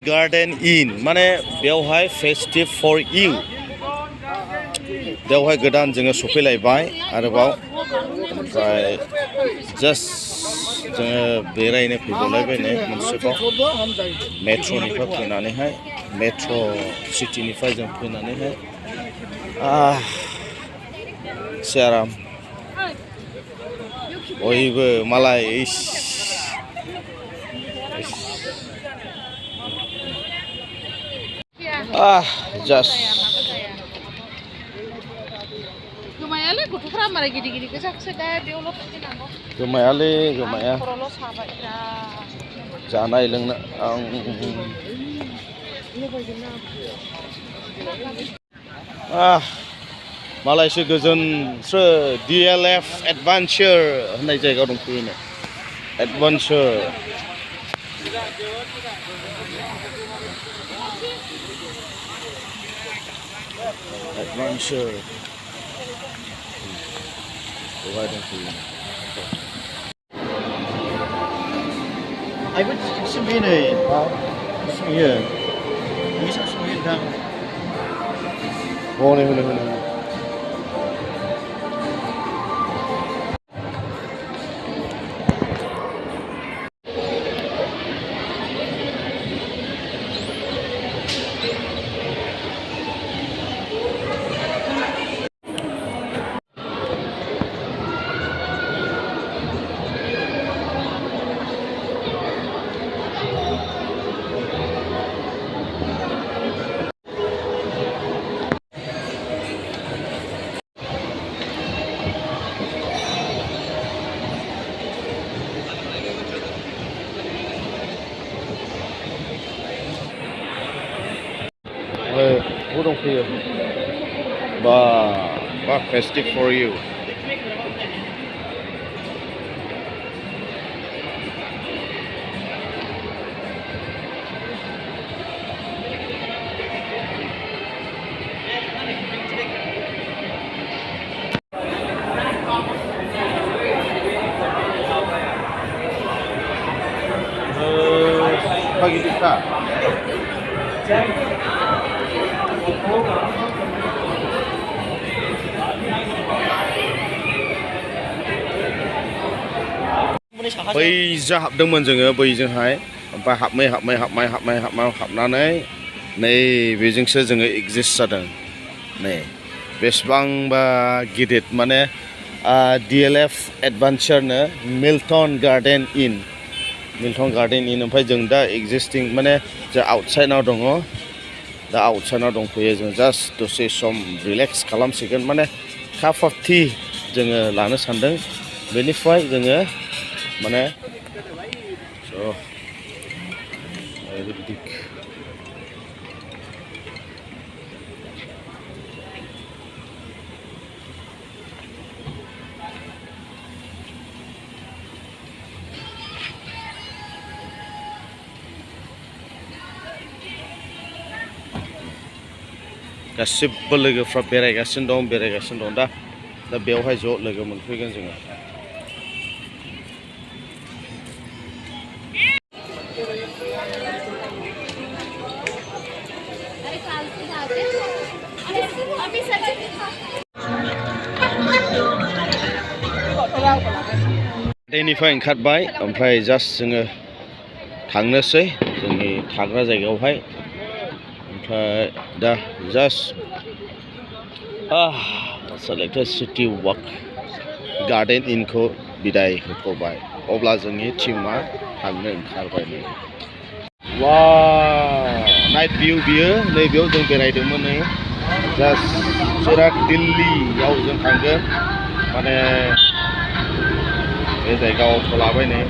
Garden इन माने बेवहाय festive four U बेवहाय गोदान जोङो सफैलायबाय आरोबाव ओमफ्राय जास्ट जोङो बेरायनो फैबावलायबायनाय मोनसेबाव मेट्र'निफ्राय फैनानैहाय मेट्र' सिटिनिफ्राय जों फैनानैहाय एसे आराम बयबो मालाय जास्ट गोमायालै गथ'फ्रा मारै गिदिर गिदिर गोजाखौसो दा बेयावल' फैनांगौ गोमायालै गोमाया खर'ल' साबाय जानाय लोंनाय मालायसो गोजोनसो DLF एडभेन्चार होननाय जायगायाव दंफैयोनो एडभेन्चार adventure beवहाय दंफैयो I would sumi ni. Sumi ya. Ini sak sumi dah. boleh. दंफैयो बा festive for you pagi kita बैजा हाबदोंमोन जोङो बैजोंहाय ओमफ्राय हाबनानै नै बेजोंसो जोङो एग्जिस्ट जादों नै बेसेबांबा गिदिर माने DLF एडभेन्चारनो मिल्टन गार्डेन इन ओमफ्राय जों दा एक्जिस्टिं माने जा आउटसाइडआव दङ दा आउटसाइडआव दंफैयो जों जास्ट दसे सम रिलेक्स खालामसिगोन माने काप अफ टि जोङो लानो सानदों बेनिफ्राय जोङो माने गासिबो लोगोफ्रा बेरायगासिनो दं दा बेवहाय ज' लोगो मोनफैगोन जोङो दैनिफ्राय ओंखारबाय ओमफ्राय जास्ट जोङो थांनोसै जोंनि थाग्रा जायगायावहाय ओमफ्राय दा जास्ट सेलेक्टेड सिटि वाक गार्डेन इनखौ बिदाय होथ'बाय अब्ला जोंनि टिमा थांनो ओंखारबाय नाइट भिउ बियो नैबेयाव जों बेरायदोंमोन नै जास्ट चिराग दिल्लीयाव जों थांगोन माने बे जायगायाव लाबाय नै